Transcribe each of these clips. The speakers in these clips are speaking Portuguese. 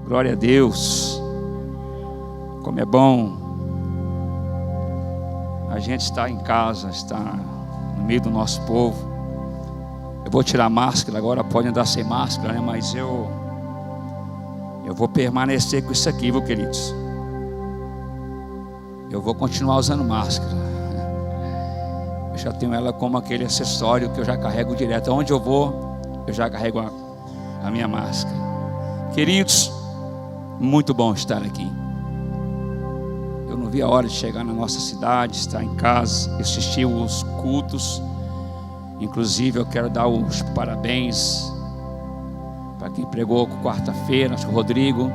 Glória a Deus. Como é bom a gente estar em casa, estar no meio do nosso povo. Eu vou tirar a máscara agora, pode andar sem máscara, né? Mas eu vou permanecer com isso aqui, viu, queridos? Eu vou continuar usando máscara. Eu já tenho ela como aquele acessório que eu já carrego direto. Aonde eu vou, eu já carrego a minha máscara. Queridos, muito bom estar aqui. Eu não vi a hora de chegar na nossa cidade, estar em casa, assistir os cultos. Inclusive eu quero dar os parabéns para quem pregou quarta-feira, acho que o Rodrigo,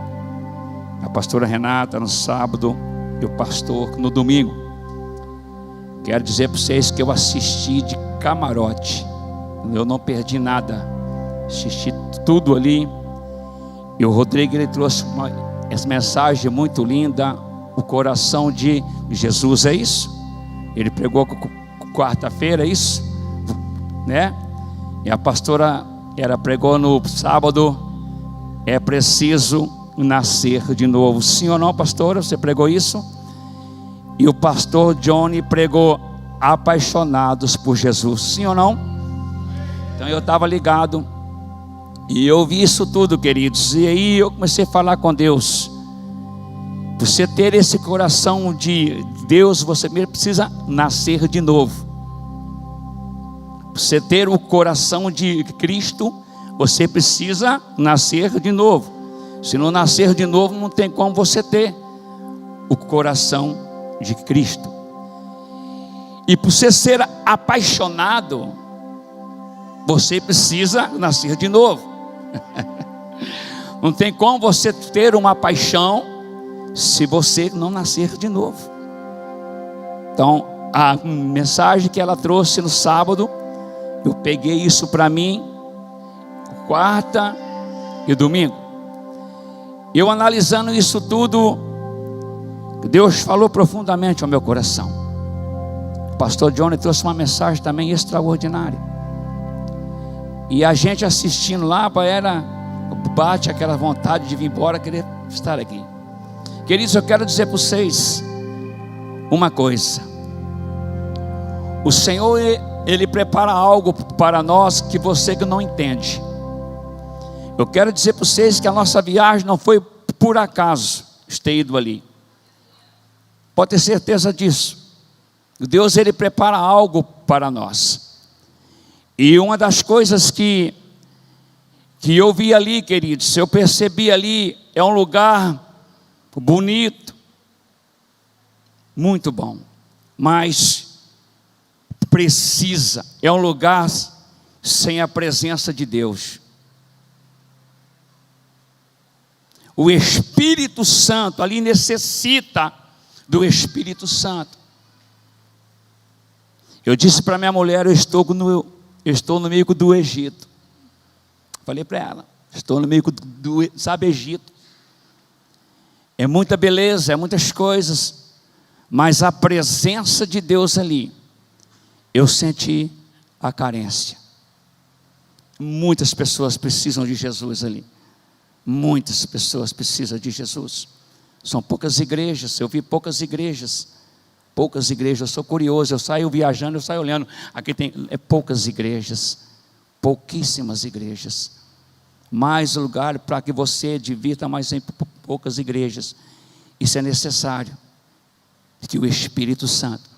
a pastora Renata no sábado e o pastor no domingo. Quero dizer para vocês que eu assisti de camarote, eu não perdi nada, assisti tudo ali. E o Rodrigo, ele trouxe essa mensagem muito linda, o coração de Jesus, é isso? Ele pregou quarta-feira, é isso? Né? E a pastora pregou no sábado, é preciso nascer de novo. Sim ou não, pastora? Você pregou isso? E o pastor Johnny pregou apaixonados por Jesus. Sim ou não? Então eu estava ligado e eu vi isso tudo, queridos. E aí eu comecei a falar com Deus. Você ter esse coração de Deus, você mesmo precisa nascer de novo. Você ter o coração de Cristo, você precisa nascer de novo. Se não nascer de novo, não tem como você ter o coração de Cristo. E por você ser apaixonado, você precisa nascer de novo. Não tem como você ter uma paixão se você não nascer de novo. Então, a mensagem que ela trouxe no sábado, eu peguei isso para mim, quarta e domingo. Eu analisando isso tudo, Deus falou profundamente ao meu coração. O pastor Johnny trouxe uma mensagem também extraordinária. E a gente assistindo lá, bate aquela vontade de vir embora, querer estar aqui. Queridos, eu quero dizer para vocês uma coisa. O Senhor, Ele prepara algo para nós que você que não entende. Eu quero dizer para vocês que a nossa viagem não foi por acaso ter ido ali. Pode ter certeza disso. Deus, Ele prepara algo para nós. E uma das coisas que eu vi ali, queridos, eu percebi ali, é um lugar bonito, muito bom, mas precisa, é um lugar sem a presença de Deus. O Espírito Santo ali necessita do Espírito Santo. Eu disse para minha mulher, eu estou no meio do Egito. Falei para ela, estou no meio do, sabe, Egito. É muita beleza, é muitas coisas, mas a presença de Deus ali, eu senti a carência. Muitas pessoas precisam de Jesus ali. Muitas pessoas precisam de Jesus. São poucas igrejas, eu vi poucas igrejas. Poucas igrejas, eu sou curioso, eu saio viajando, eu saio olhando. Aqui tem poucas igrejas, pouquíssimas igrejas. Mais lugar para que você divirta, mas em poucas igrejas. Isso é necessário. Que o Espírito Santo,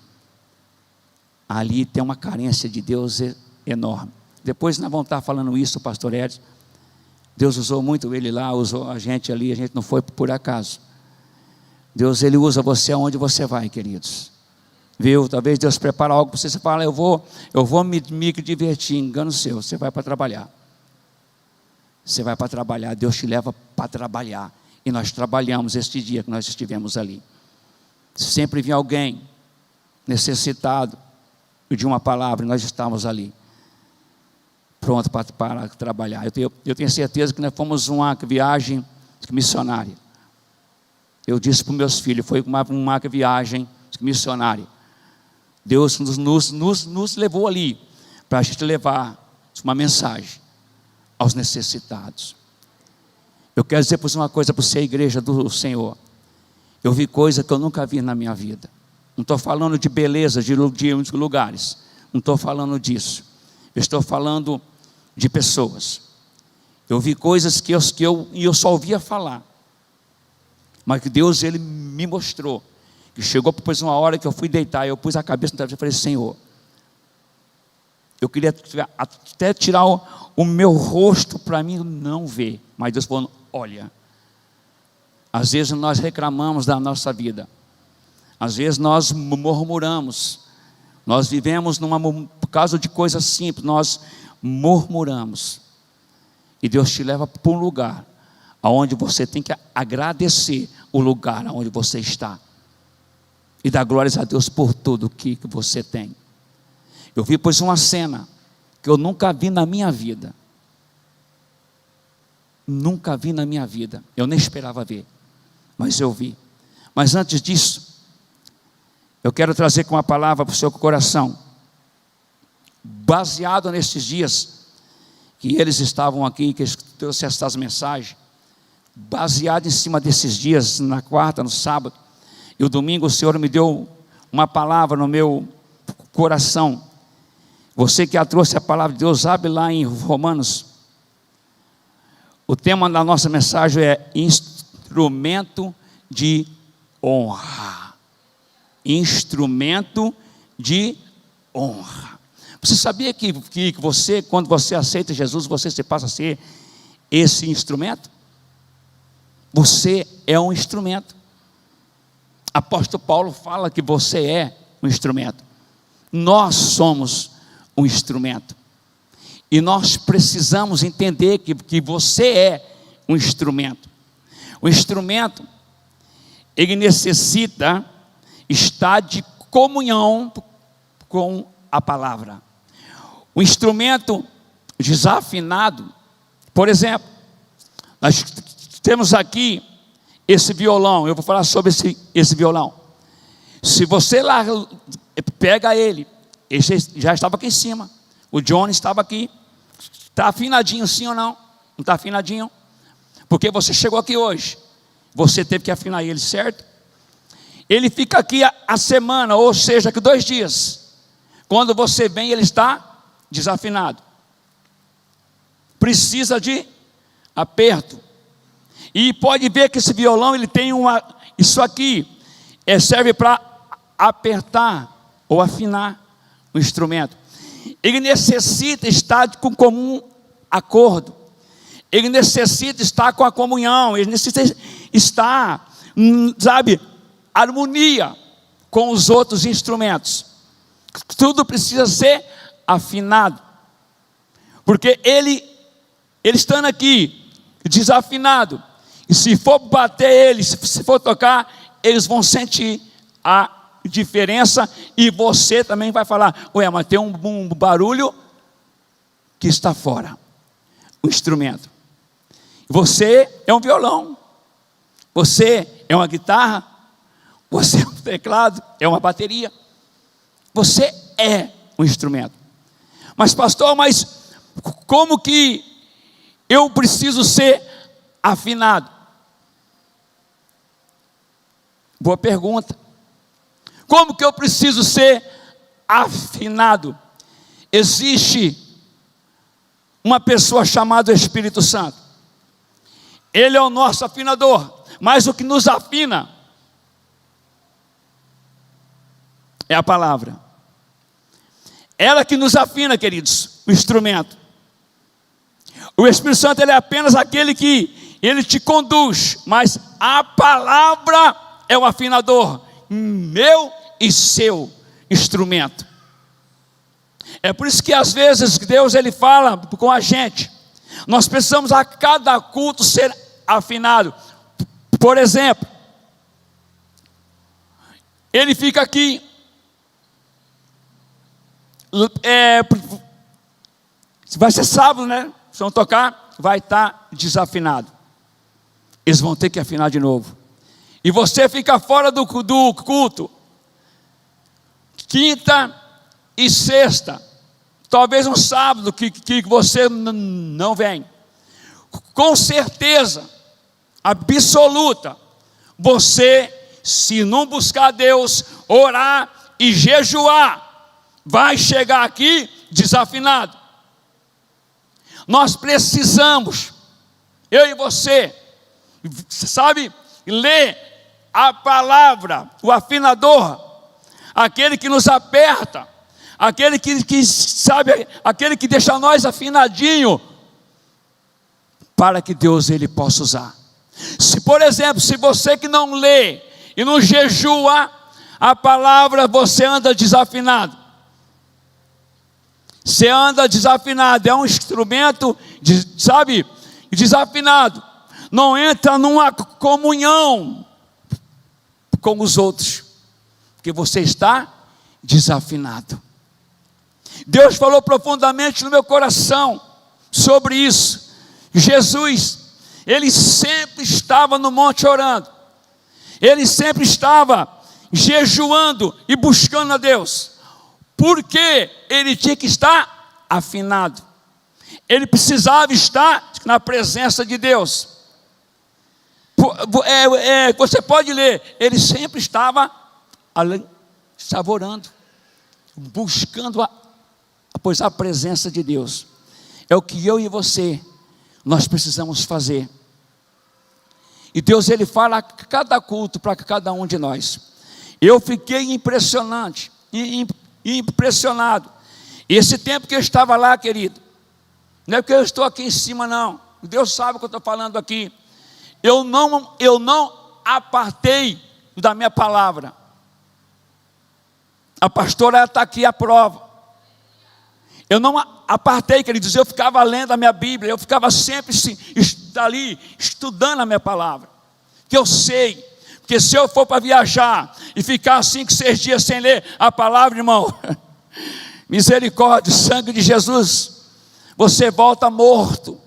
ali tem uma carência de Deus enorme. Depois nós vamos estar falando isso, o pastor Edson. Deus usou muito ele lá, usou a gente ali, a gente não foi por acaso. Deus, Ele usa você aonde você vai, queridos. Viu? Talvez Deus prepara algo para você, você fala, eu vou me divertir, engano seu, você vai para trabalhar. Você vai para trabalhar, Deus te leva para trabalhar. E nós trabalhamos este dia que nós estivemos ali. Sempre vinha alguém necessitado de uma palavra, e nós estávamos ali, pronto para trabalhar. Eu tenho certeza que nós fomos uma viagem missionária. Eu disse para os meus filhos, foi uma viagem missionária. Deus nos levou ali, para a gente levar uma mensagem aos necessitados. Eu quero dizer uma coisa para você, igreja do Senhor. Eu vi coisa que eu nunca vi na minha vida. Não estou falando de beleza de lugares. Não estou falando disso. Eu estou falando de pessoas. Eu vi coisas que eu só ouvia falar. Mas que Deus, Ele me mostrou. Que chegou depois uma hora que eu fui deitar. Eu pus a cabeça no travesseiro e falei: Senhor, eu queria até tirar o meu rosto para mim não ver. Mas Deus falou: olha. Às vezes nós reclamamos da nossa vida. Às vezes nós murmuramos. Nós vivemos por causa de coisas simples. Nós murmuramos. E Deus te leva para um lugar onde você tem que agradecer o lugar onde você está. E dar glórias a Deus por tudo que você tem. Eu vi, pois, uma cena que eu nunca vi na minha vida. Nunca vi na minha vida. Eu nem esperava ver. Mas eu vi. Mas antes disso, eu quero trazer com uma palavra para o seu coração. Baseado nesses dias que eles estavam aqui, que eles trouxeram essas mensagens. Baseado em cima desses dias, na quarta, no sábado. E o domingo o Senhor me deu uma palavra no meu coração. Você que trouxe a palavra de Deus, abre lá em Romanos. O tema da nossa mensagem é instrumento de honra. Instrumento de honra. Você sabia que você, quando você aceita Jesus, você passa a ser esse instrumento? Você é um instrumento. Apóstolo Paulo fala que você é um instrumento. Nós somos um instrumento. E nós precisamos entender que você é um instrumento. O instrumento, ele necessita estar de comunhão com a palavra. O instrumento desafinado, por exemplo, nós temos aqui esse violão. Eu vou falar sobre esse violão. Se você lá pega ele já estava aqui em cima. O Johnny estava aqui. Está afinadinho sim ou não? Não está afinadinho? Porque você chegou aqui hoje. Você teve que afinar ele, certo? Ele fica aqui a semana, ou seja, que 2 dias. Quando você vem, ele está desafinado. Precisa de aperto. E pode ver que esse violão, ele tem isso aqui, serve para apertar ou afinar o instrumento. Ele necessita estar com comum acordo. Ele necessita estar com a comunhão. Ele necessita estar, harmonia com os outros instrumentos. Tudo precisa ser afinado. Porque ele estando aqui, desafinado, e se for bater ele, se for tocar, eles vão sentir a diferença, e você também vai falar: ué, mas tem um barulho que está fora. O instrumento. Você é um violão, você é uma guitarra, você é um teclado, é uma bateria. Você é um instrumento. Mas pastor, como que eu preciso ser afinado? Boa pergunta. Como que eu preciso ser afinado? Existe uma pessoa chamada Espírito Santo. Ele é o nosso afinador. Mas o que nos afina é a palavra. Ela que nos afina, queridos, o instrumento. O Espírito Santo, ele é apenas aquele que ele te conduz, mas a palavra é o afinador, meu e seu instrumento. É por isso que às vezes Deus, ele fala com a gente. Nós precisamos a cada culto ser afinado. Por exemplo, ele fica aqui, vai ser sábado, né? Se vão tocar, vai estar desafinado. Eles vão ter que afinar de novo. E você fica fora do culto. Quinta e sexta. Talvez um sábado que você não vem. Com certeza, absoluta. Você, se não buscar Deus, orar e jejuar, vai chegar aqui desafinado. Nós precisamos, eu e você, sabe, ler a palavra, o afinador, aquele que nos aperta, aquele que sabe, aquele que deixa nós afinadinho, para que Deus ele possa usar. Se, por exemplo, se você que não lê e não jejua a palavra, você anda desafinado. Você anda desafinado, é um instrumento, sabe, desafinado. Não entra numa comunhão com os outros, porque você está desafinado. Deus falou profundamente no meu coração sobre isso. Jesus, ele sempre estava no monte orando, ele sempre estava jejuando e buscando a Deus, porque ele tinha que estar afinado, ele precisava estar na presença de Deus. Você pode ler, ele sempre estava orando, buscando a presença de Deus. É o que eu e você nós precisamos fazer. E Deus ele fala a cada culto para cada um de nós. Eu fiquei impressionado. Esse tempo que eu estava lá, querido, não é porque eu estou aqui em cima, não. Deus sabe o que eu estou falando aqui. Eu não apartei da minha palavra. A pastora está aqui à prova. Eu não apartei, queridos, eu ficava lendo a minha Bíblia, eu ficava sempre ali estudando a minha palavra, que eu sei, porque se eu for para viajar e ficar 5, 6 dias sem ler a palavra, irmão, misericórdia, sangue de Jesus, você volta morto,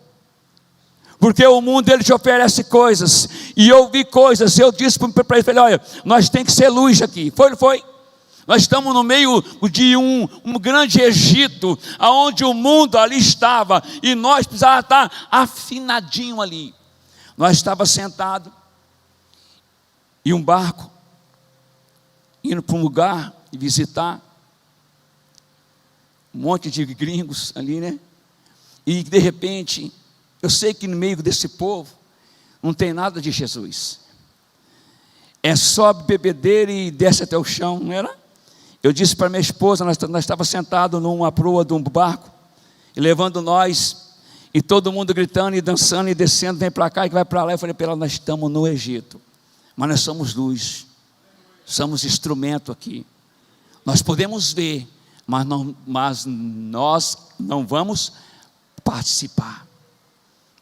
porque o mundo ele te oferece coisas, e eu vi coisas, eu disse para ele, falei, olha, nós tem que ser luz aqui, foi. Nós estamos no meio de um grande Egito, onde o mundo ali estava, e nós precisávamos estar afinadinho ali. Nós estávamos sentados, em um barco, indo para um lugar e visitar, um monte de gringos ali, né? E de repente, eu sei que no meio desse povo, não tem nada de Jesus. É só bebedeira e desce até o chão, não era? Eu disse para minha esposa, nós estávamos sentados numa proa de um barco, e levando nós, e todo mundo gritando e dançando e descendo, vem para cá e vai para lá. Eu falei para ela, nós estamos no Egito, mas nós somos luz, somos instrumento aqui. Nós podemos ver, mas nós não vamos participar.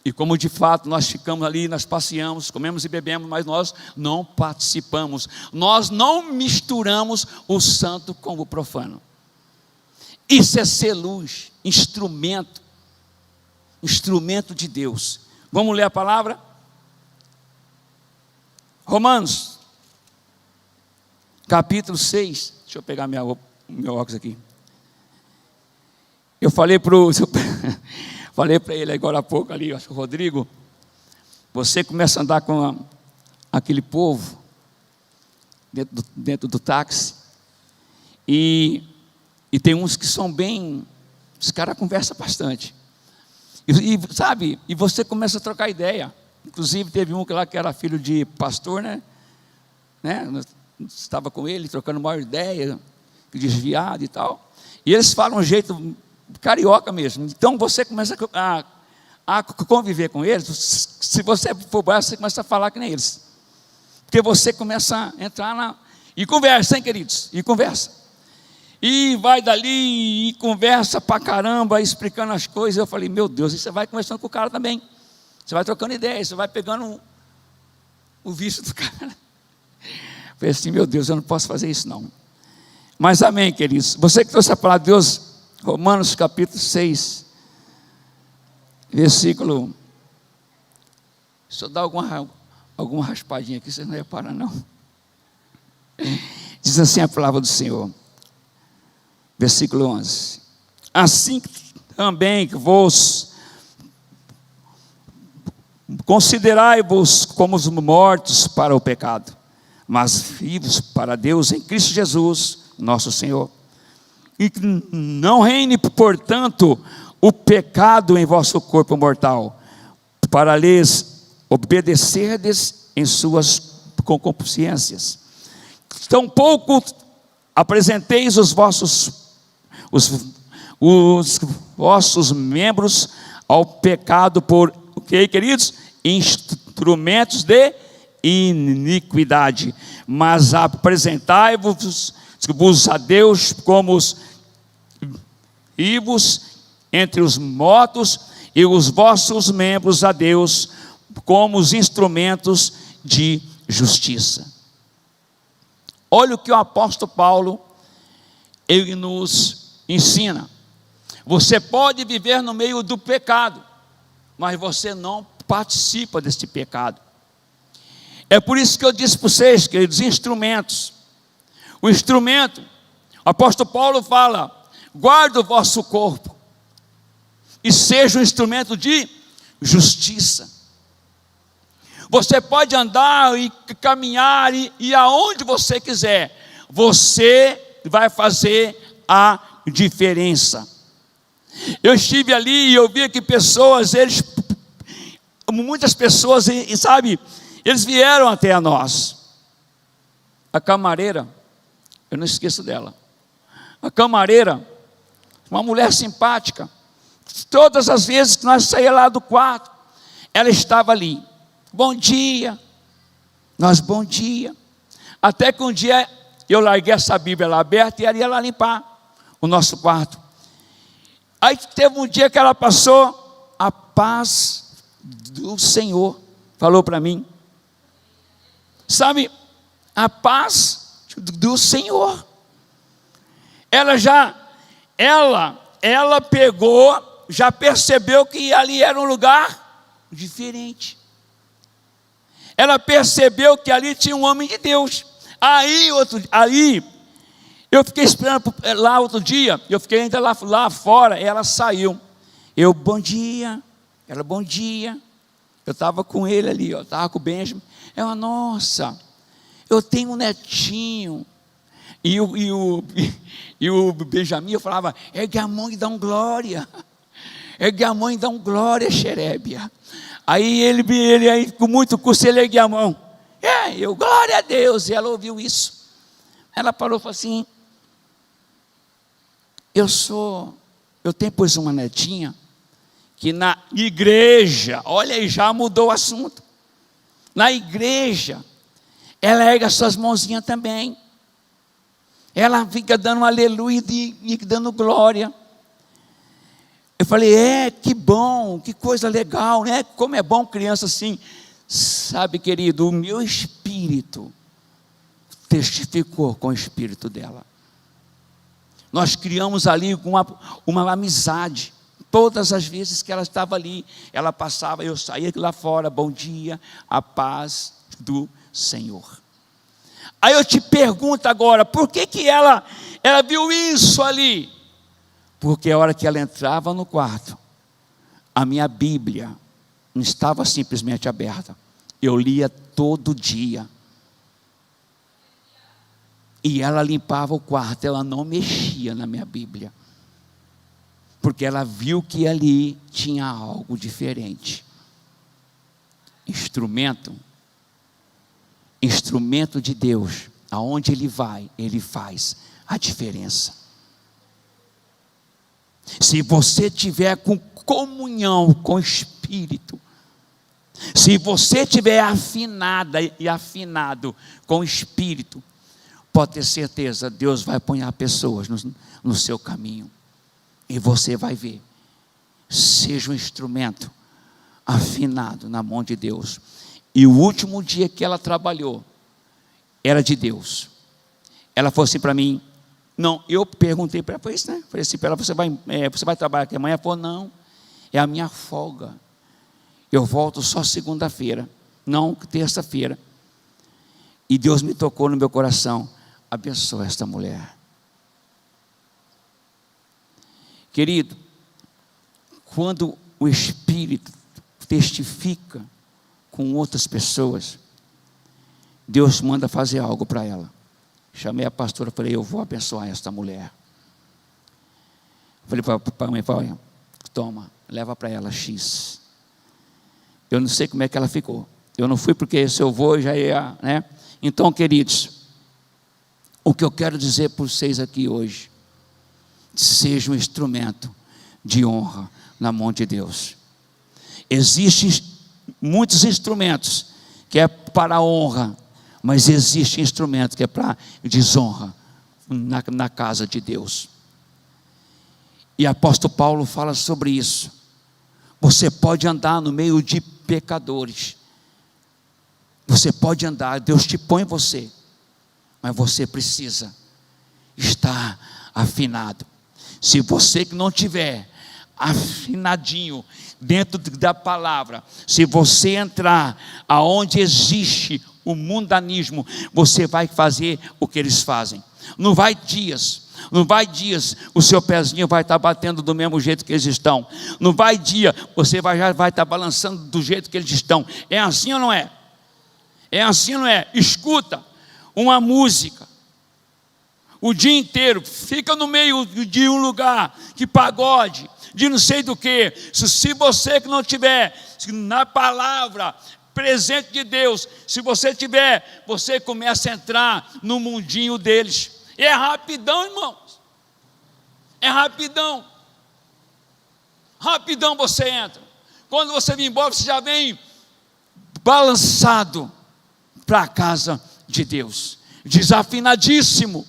E como de fato nós ficamos ali, nós passeamos, comemos e bebemos, mas nós não participamos. Nós não misturamos o santo com o profano. Isso é ser luz, instrumento de Deus. Vamos ler a palavra? Romanos, capítulo 6. Deixa eu pegar meu óculos aqui. Eu falei para ele agora há pouco ali, acho que o Rodrigo, você começa a andar com aquele povo dentro do táxi, e tem uns que são bem, os caras conversam bastante, e sabe, e você começa a trocar ideia. Inclusive teve um lá que era filho de pastor, né? Estava com ele, trocando maior ideia, desviado e tal, e eles falam um jeito carioca mesmo. Então você começa a conviver com eles. Se você for bom, você começa a falar que nem eles, porque você começa a entrar e conversa, hein, queridos? E conversa, e vai dali e conversa pra caramba, explicando as coisas. Eu falei, meu Deus, e você vai conversando com o cara também, você vai trocando ideias, você vai pegando o vício do cara. Eu falei assim, meu Deus, eu não posso fazer isso não. Mas amém, queridos. Você que trouxe a palavra de Deus, Romanos capítulo 6, versículo, deixa eu dar alguma raspadinha aqui, vocês não reparam não. Diz assim a palavra do Senhor, versículo 11: assim também que vos Considerai-vos como os mortos para o pecado, mas vivos para Deus em Cristo Jesus, nosso Senhor. E não reine, portanto, o pecado em vosso corpo mortal, para lhes obedecerdes em suas concupiscências. Tampouco apresenteis os vossos membros ao pecado por, o que, queridos? Instrumentos de iniquidade, mas apresentai-vos a Deus como os vivos entre os mortos, e os vossos membros a Deus como os instrumentos de justiça. Olha o que o apóstolo Paulo, ele nos ensina. Você pode viver no meio do pecado, mas você não participa deste pecado. É por isso que eu disse para vocês, queridos, instrumentos. O instrumento, o apóstolo Paulo fala: guarda o vosso corpo e seja um instrumento de justiça. Você pode andar e caminhar e aonde você quiser, você vai fazer a diferença. Eu estive ali e eu vi que muitas pessoas, sabe, eles vieram até a nós. A camareira, eu não esqueço dela. A camareira, uma mulher simpática. Todas as vezes que nós saíamos lá do quarto, ela estava ali. Bom dia. Nós, bom dia. Até que um dia eu larguei essa Bíblia lá aberta e ela ia lá limpar o nosso quarto. Aí teve um dia que ela passou, a paz do Senhor falou para mim. Sabe, a paz do Senhor. Ela pegou, já percebeu que ali era um lugar diferente. Ela percebeu que ali tinha um homem de Deus. Aí eu fiquei esperando lá outro dia, eu fiquei ainda lá fora, ela saiu. Eu, bom dia. Ela, bom dia. Eu estava com ele ali, estava com o Benjamin. Ela, nossa, eu tenho um netinho. E o Benjamin, eu falava, ergue a mão e dá um glória. Ergue a mão e dá um glória, xerébia. Aí ele aí, com muito custo, ele ergue a mão. Eu, glória a Deus. E ela ouviu isso. Ela parou e falou assim, eu tenho pois uma netinha, que na igreja, olha aí, já mudou o assunto. Na igreja, ela ergue as suas mãozinhas também. Ela fica dando um aleluia e dando glória. Eu falei, que bom, que coisa legal, né? Como é bom criança assim. Sabe, querido, o meu espírito testificou com o espírito dela. Nós criamos ali uma amizade. Todas as vezes que ela estava ali, ela passava, eu saía lá fora, bom dia, a paz do Senhor. Aí eu te pergunto agora, por que ela viu isso ali? Porque a hora que ela entrava no quarto, a minha Bíblia não estava simplesmente aberta, eu lia todo dia. E ela limpava o quarto, ela não mexia na minha Bíblia. Porque ela viu que ali tinha algo diferente. Instrumento de Deus, aonde ele vai, ele faz a diferença. Se você tiver com comunhão com o Espírito, se você tiver afinada e afinado com o Espírito, pode ter certeza, Deus vai pôr pessoas no seu caminho. E você vai ver, seja um instrumento afinado na mão de Deus. E o último dia que ela trabalhou, era de Deus. Ela falou assim para mim, não, eu perguntei para ela, foi isso, né? Falei assim para ela, você vai trabalhar aqui amanhã? Ela falou, não, é a minha folga. Eu volto só segunda-feira, não terça-feira. E Deus me tocou no meu coração, abençoa esta mulher. Querido, quando o Espírito testifica com outras pessoas, Deus manda fazer algo para ela. Chamei a pastora e falei, eu vou abençoar esta mulher. Falei para a mãe, olha, toma, leva para ela X. Eu não sei como é que ela ficou. Eu não fui porque se eu vou já ia, né? Então, queridos, o que eu quero dizer para vocês aqui hoje, seja um instrumento de honra na mão de Deus. Existem muitos instrumentos que é para a honra, mas existe instrumento que é para desonra na casa de Deus. E apóstolo Paulo fala sobre isso. Você pode andar no meio de pecadores, você pode andar, Deus te põe você, mas você precisa estar afinado. Se você que não tiver afinadinho dentro da palavra, se você entrar aonde existe o mundanismo, você vai fazer o que eles fazem. Não vai dias, o seu pezinho vai estar batendo do mesmo jeito que eles estão. Não vai dia, você já vai estar balançando do jeito que eles estão. É assim ou não é? É assim ou não é? Escuta uma música o dia inteiro, fica no meio de um lugar, de pagode, de não sei do que. Se você que não tiver na palavra presente de Deus, se você tiver, você começa a entrar no mundinho deles. E é rapidão, irmãos. É rapidão. Rapidão você entra. Quando você vem embora, você já vem balançado para a casa de Deus, desafinadíssimo,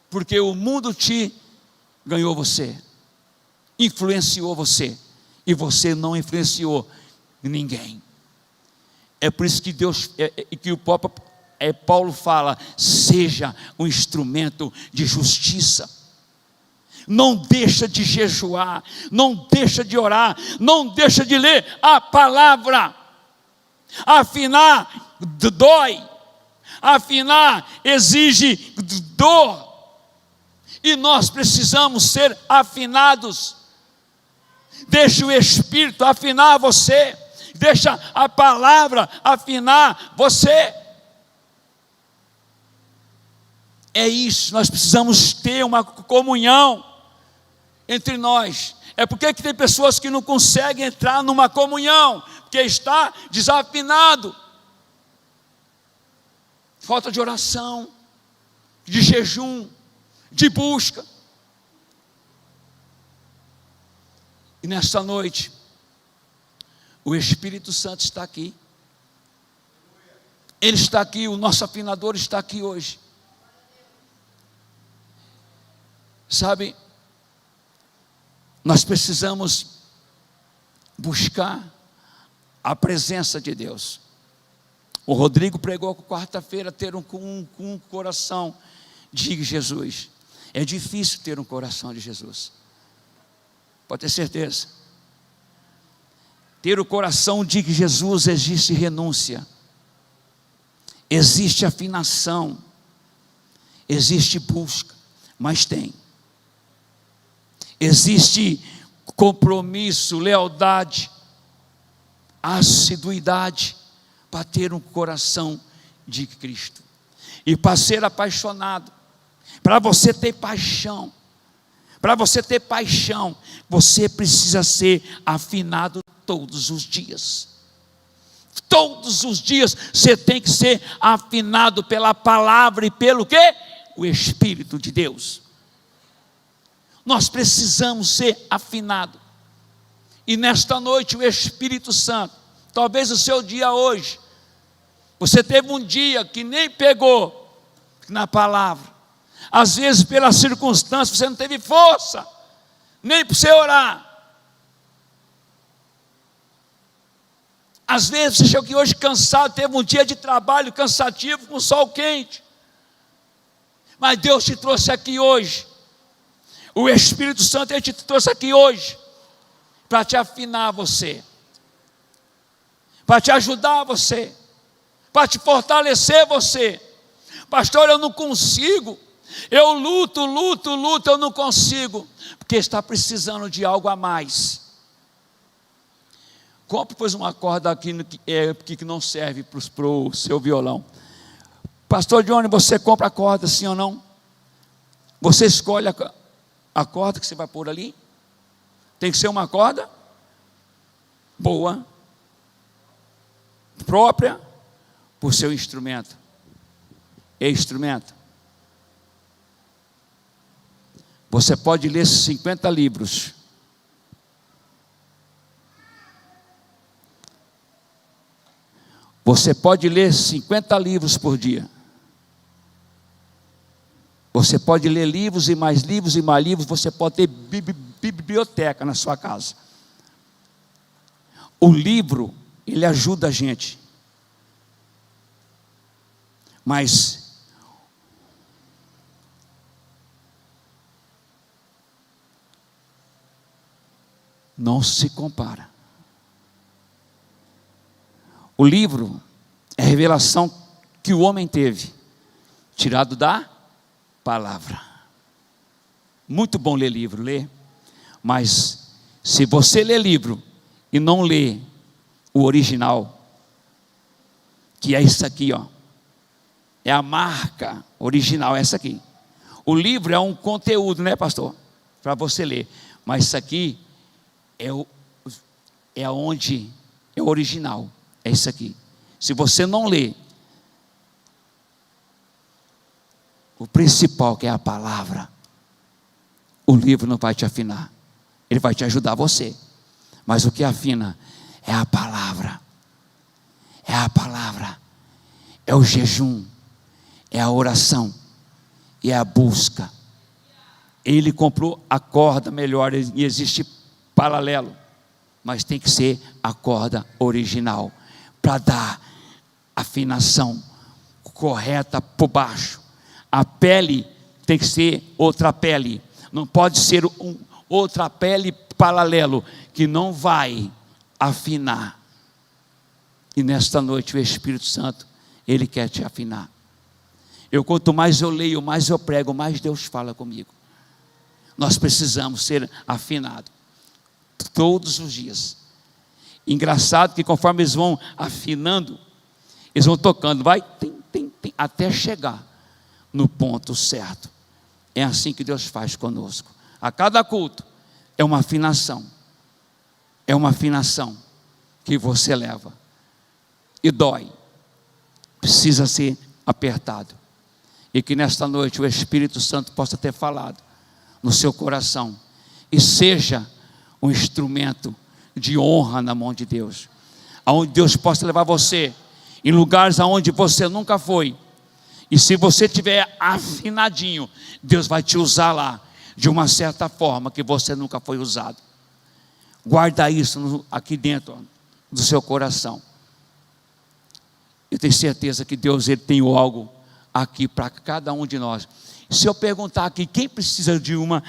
porque o mundo te ganhou você, influenciou você, e você não influenciou ninguém. É por isso que que o próprio Paulo fala, seja um instrumento de justiça. Não deixa de jejuar, não deixa de orar, não deixa de ler a palavra. Afinar dói, afinar exige dor, e nós precisamos ser afinados. Deixa o Espírito afinar você, deixa a palavra afinar você. É isso, nós precisamos ter uma comunhão entre nós. É porque que tem pessoas que não conseguem entrar numa comunhão, porque está desafinado. Falta de oração, de jejum, de busca. E nesta noite, o Espírito Santo está aqui. Ele está aqui, o nosso afinador está aqui hoje. Sabe, nós precisamos buscar a presença de Deus. O Rodrigo pregou quarta-feira, ter um coração de Jesus. É difícil ter um coração de Jesus, pode ter certeza. Ter o coração de Jesus existe renúncia, existe afinação, existe busca, mas existe compromisso, lealdade, assiduidade para ter um coração de Cristo. E para ser apaixonado, para você ter paixão, você precisa ser afinado todos os dias. Todos os dias você tem que ser afinado pela palavra e pelo quê? O Espírito de Deus. Nós precisamos ser afinados. E nesta noite o Espírito Santo, talvez o seu dia hoje, você teve um dia que nem pegou na palavra. Às vezes pelas circunstâncias você não teve força, nem para você orar. Às vezes você chegou aqui hoje cansado, teve um dia de trabalho cansativo, com sol quente. Mas Deus te trouxe aqui hoje. O Espírito Santo ele te trouxe aqui hoje para te afinar você, para te ajudar você, para te fortalecer você. Pastor, eu não consigo, eu luto, eu não consigo, porque está precisando de algo a mais. Compre, pois, uma corda aqui que não serve para o seu violão. Pastor Johnny, você compra a corda, sim ou não? Você escolhe a corda que você vai pôr ali? Tem que ser uma corda boa, própria para o seu instrumento. É instrumento. Você pode ler 50 livros. Você pode ler 50 livros por dia. Você pode ler livros e mais livros e mais livros. Você pode ter biblioteca na sua casa. O livro, ele ajuda a gente. Mas não se compara. O livro é a revelação que o homem teve, tirado da palavra. Muito bom ler livro, ler. Mas se você lê livro e não lê o original, que é isso aqui, ó, é a marca original, essa aqui. O livro é um conteúdo, né, pastor? Para você ler. Mas isso aqui é onde é o original. É isso aqui. Se você não lê o principal, que é a palavra, o livro não vai te afinar. Ele vai te ajudar você. Mas o que afina é a palavra. É a palavra. É o jejum. É a oração. E é a busca. Ele comprou a corda melhor. E existe paralelo. Mas tem que ser a corda original. Para dar afinação correta por baixo. A pele tem que ser outra pele. Não pode ser outra pele paralelo, que não vai afinar. E nesta noite o Espírito Santo, Ele quer te afinar. Quanto mais eu leio, mais eu prego, mais Deus fala comigo. Nós precisamos ser afinados todos os dias. Engraçado que conforme eles vão afinando, eles vão tocando, vai até chegar no ponto certo. É assim que Deus faz conosco. A cada culto é uma afinação. É uma afinação que você leva. E dói. Precisa ser apertado. E que nesta noite o Espírito Santo possa ter falado no seu coração. E seja um instrumento de honra na mão de Deus. Aonde Deus possa levar você em lugares aonde você nunca foi. E se você estiver afinadinho, Deus vai te usar lá de uma certa forma que você nunca foi usado. Guarda isso aqui dentro do seu coração. Eu tenho certeza que Deus, Ele tem algo aqui para cada um de nós. Se eu perguntar aqui, quem precisa de uma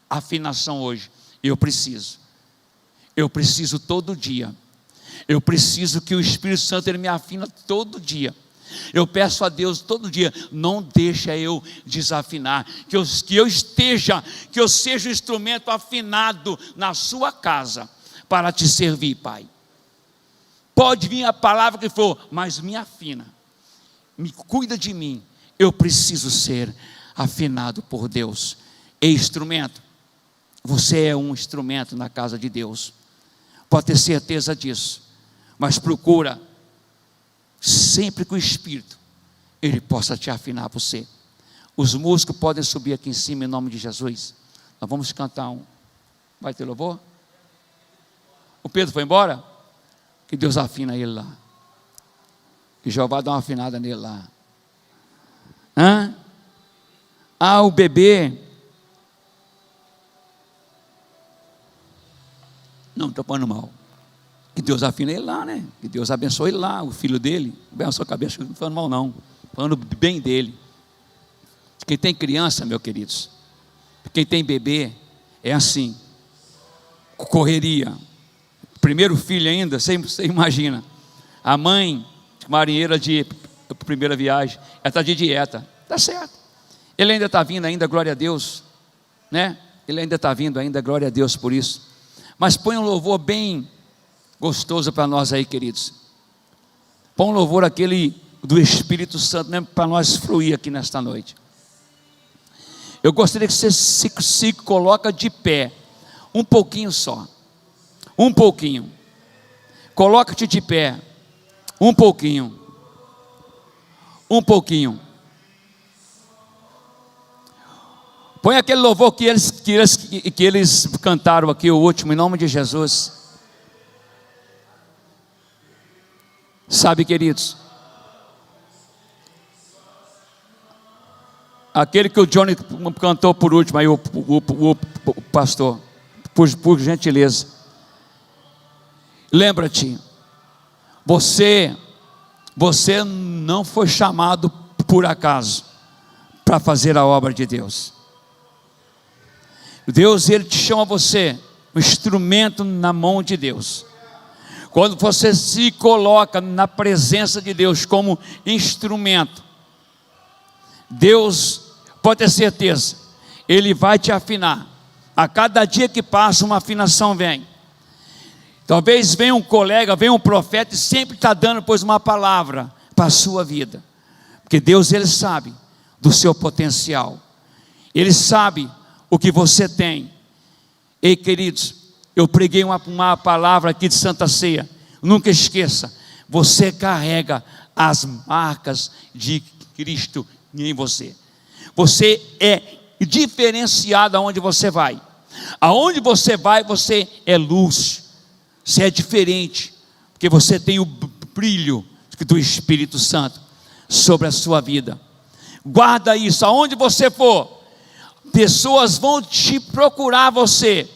afinação hoje? Eu preciso. Eu preciso todo dia. Eu preciso que o Espírito Santo, Ele me afina todo dia. Eu peço a Deus todo dia, não deixa eu desafinar, que eu seja um instrumento afinado na sua casa, para te servir, Pai. Pode vir a palavra que for, mas me afina, me cuida de mim. Eu preciso ser afinado por Deus. E instrumento, você é um instrumento na casa de Deus, pode ter certeza disso, mas procura sempre que o Espírito, Ele possa te afinar você. Os músicos podem subir aqui em cima em nome de Jesus. Nós vamos cantar um. Vai ter louvor? O Pedro foi embora? Que Deus afina ele lá. Que Jeová dá uma afinada nele lá. O bebê. Não, estou falando mal. Que Deus afina ele lá, né? Que Deus abençoe ele lá, o filho dele. Abençoe a cabeça, não estou falando mal não. Falando bem dele. Quem tem criança, meus queridos, quem tem bebê, é assim. Correria. Primeiro filho ainda, você imagina. A mãe, marinheira de primeira viagem, ela está de dieta. Está certo. Ele ainda está vindo ainda, glória a Deus. Né? Ele ainda está vindo ainda, glória a Deus por isso. Mas põe um louvor bem gostoso para nós aí, queridos. Põe um louvor aquele do Espírito Santo, né, para nós fluir aqui nesta noite. Eu gostaria que você se coloca de pé, um pouquinho só, um pouquinho. Coloca-te de pé, um pouquinho, um pouquinho. Põe aquele louvor que eles cantaram aqui, o último, em nome de Jesus. Sabe, queridos, aquele que o Johnny cantou por último, aí o pastor, por gentileza. Lembra-te, você não foi chamado por acaso para fazer a obra de Deus. Deus, Ele te chama você, um instrumento na mão de Deus. Quando você se coloca na presença de Deus como instrumento, Deus, pode ter certeza, Ele vai te afinar. A cada dia que passa, uma afinação vem. Talvez venha um colega, venha um profeta e sempre está dando, pois, uma palavra para a sua vida. Porque Deus, Ele sabe do seu potencial. Ele sabe o que você tem. Ei, queridos, eu preguei uma palavra aqui de Santa Ceia. Nunca esqueça, você carrega as marcas de Cristo em você. Você é diferenciado aonde você vai. Aonde você vai, você é luz. Você é diferente, porque você tem o brilho do Espírito Santo sobre a sua vida. Guarda isso, aonde você for, pessoas vão te procurar você,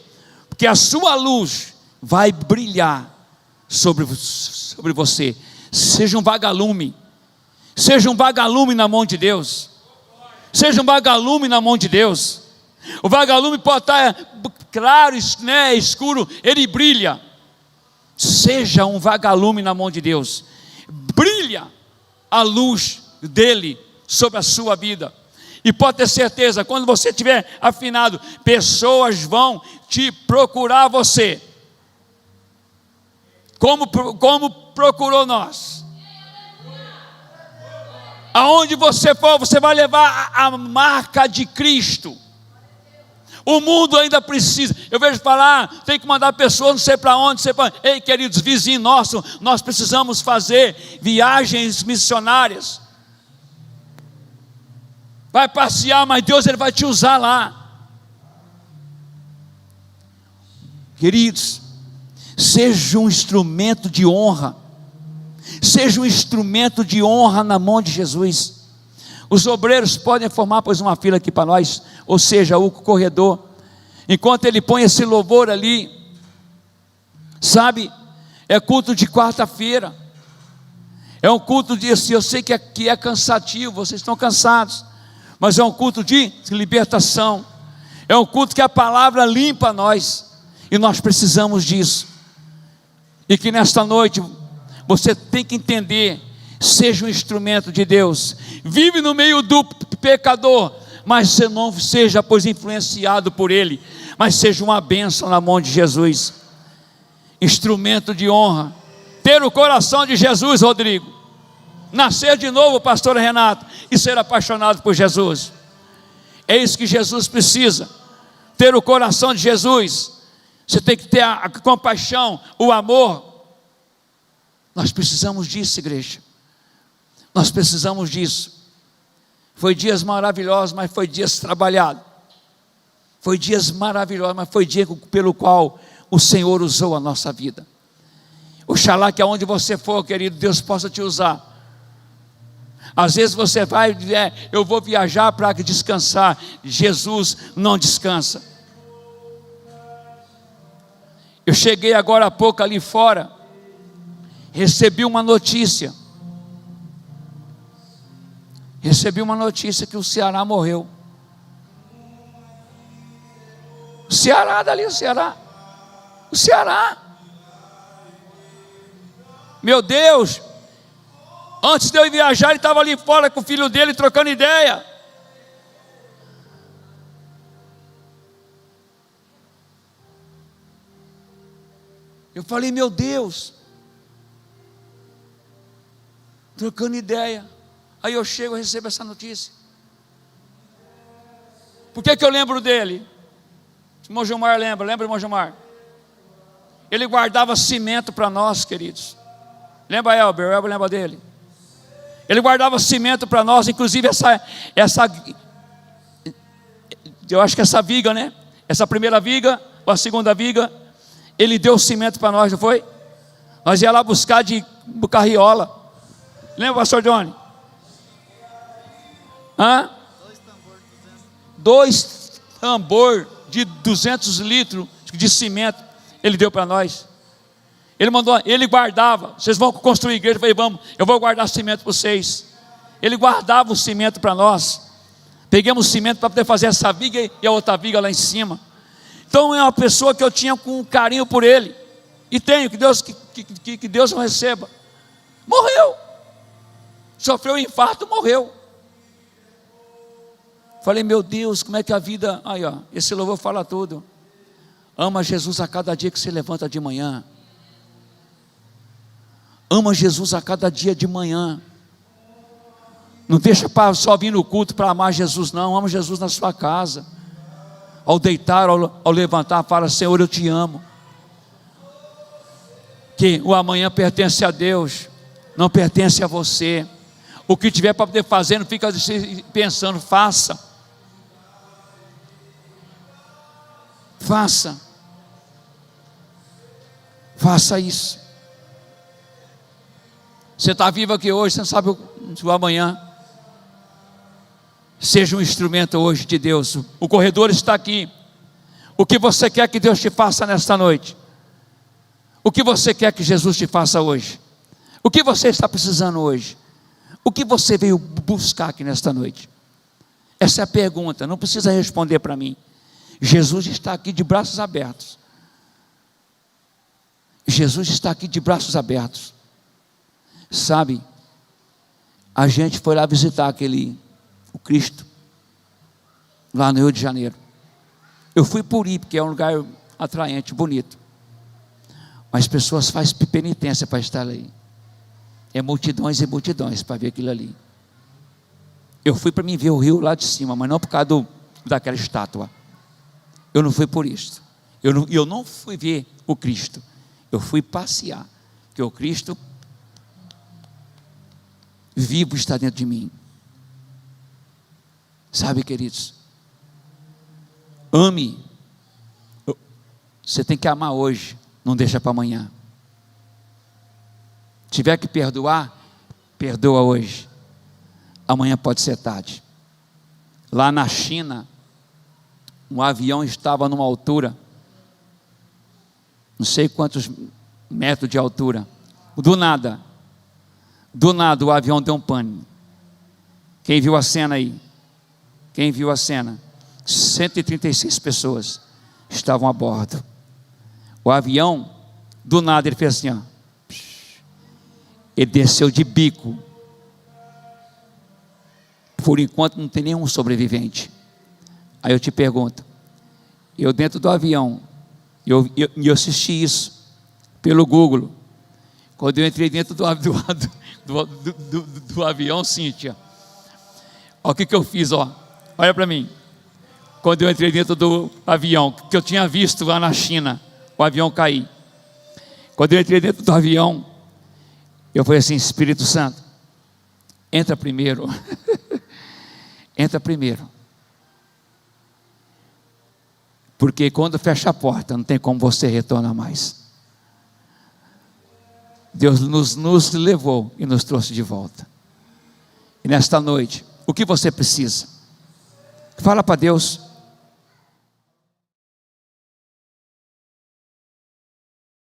porque a sua luz vai brilhar sobre você. Seja um vagalume, na mão de Deus. Seja um vagalume na mão de Deus. O vagalume pode estar claro, né, escuro, ele brilha. Seja um vagalume na mão de Deus. Brilha a luz dele sobre a sua vida. E pode ter certeza, quando você estiver afinado, pessoas vão te procurar você. Como procurou nós. Aonde você for, você vai levar a marca de Cristo. O mundo ainda precisa. Eu vejo falar, tem que mandar pessoas não sei para onde, Ei, queridos, vizinhos nossos, nós precisamos fazer viagens missionárias. Vai passear, mas Deus, Ele vai te usar lá. Queridos, seja um instrumento de honra. Seja um instrumento de honra na mão de Jesus. Os obreiros podem formar, pois, uma fila aqui para nós, ou seja, o corredor, enquanto ele põe esse louvor ali, sabe, é culto de quarta-feira, é um culto de, eu sei que é cansativo, vocês estão cansados, mas é um culto de libertação, é um culto que a palavra limpa nós, e nós precisamos disso, e que nesta noite, você tem que entender, seja um instrumento de Deus, vive no meio do pecador, mas você não seja, pois, influenciado por ele, mas seja uma bênção na mão de Jesus, instrumento de honra, ter o coração de Jesus, Rodrigo, nascer de novo, pastor Renato, e ser apaixonado por Jesus, é isso que Jesus precisa, ter o coração de Jesus, você tem que ter a compaixão, o amor, nós precisamos disso, igreja, nós precisamos disso. Foi dias maravilhosos, mas foi dias trabalhados. Foi dias maravilhosos, mas foi dia pelo qual o Senhor usou a nossa vida. Oxalá que aonde você for, querido, Deus possa te usar. Às vezes você vai, eu vou viajar para descansar. Jesus não descansa. Eu cheguei agora há pouco ali fora, recebi uma notícia que o Ceará morreu. O Ceará, dali o Ceará. Meu Deus, antes de eu ir viajar, ele estava ali fora com o filho dele, trocando ideia. Eu Eu falei, meu Deus, trocando ideia. Aí eu chego e recebo essa notícia. Por que eu lembro dele? O irmão Gilmar lembra irmão Gilmar? Ele guardava cimento para nós, queridos. Lembra Elber? O Elber lembra dele? Ele guardava cimento para nós, inclusive essa, eu acho que essa viga, né? Essa primeira viga, ou a segunda viga, ele deu cimento para nós, não foi? Nós ia lá buscar de carriola. Lembra, pastor Johnny? Hã? 2 tambor de 200 litros de cimento, ele deu para nós. Ele mandou, ele guardava. Vocês vão construir igreja? Eu falei, vamos, eu vou guardar cimento para vocês. Ele guardava o cimento para nós. Pegamos cimento para poder fazer essa viga e a outra viga lá em cima. Então é uma pessoa que eu tinha com carinho por ele. E tenho, que Deus o receba. Morreu. Sofreu um infarto, morreu. Falei, meu Deus, como é que a vida... Aí ó, esse louvor fala tudo. Ama Jesus a cada dia que você levanta de manhã. Ama Jesus a cada dia de manhã. Não deixa só vir no culto para amar Jesus, não. Ama Jesus na sua casa. Ao deitar, ao levantar, fala, Senhor, eu te amo. Que o amanhã pertence a Deus, não pertence a você. O que tiver para poder fazer, não fica pensando, faça. Faça. Faça isso. Você está vivo aqui hoje, você não sabe o amanhã. Seja um instrumento hoje de Deus. O corredor está aqui. O que você quer que Deus te faça nesta noite? O que você quer que Jesus te faça hoje? O que você está precisando hoje? O que você veio buscar aqui nesta noite? Essa é a pergunta, não precisa responder para mim. Jesus está aqui de braços abertos. Jesus está aqui de braços abertos. Sabe, a gente foi lá visitar o Cristo, lá no Rio de Janeiro. Eu fui por ir, porque é um lugar atraente, bonito. Mas pessoas fazem penitência para estar ali. É multidões e multidões para ver aquilo ali. Eu fui para mim ver o rio lá de cima, mas não por causa daquela estátua. Eu não fui por isso. Eu não fui ver o Cristo. Eu fui passear, porque o Cristo vivo está dentro de mim. Sabe, queridos, ame. Você tem que amar hoje, não deixa para amanhã. Tiver que perdoar, perdoa hoje. Amanhã pode ser tarde. Lá na China, um avião estava numa altura, não sei quantos metros de altura. Do nada o avião deu um pane. Quem viu a cena aí? Quem viu a cena? 136 pessoas estavam a bordo. O avião, do nada, ele fez assim, ó. Ele desceu de bico. Por enquanto não tem nenhum sobrevivente. Aí eu te pergunto, eu dentro do avião, eu assisti isso pelo Google. Quando eu entrei dentro do avião, Cíntia, olha o que eu fiz, ó. Olha para mim. Quando eu entrei dentro do avião, que eu tinha visto lá na China, o avião cair. Quando eu entrei dentro do avião, eu falei assim, Espírito Santo, entra primeiro. Entra primeiro. Porque quando fecha a porta, não tem como você retornar mais. Deus nos levou e nos trouxe de volta. E nesta noite, o que você precisa? Fala para Deus.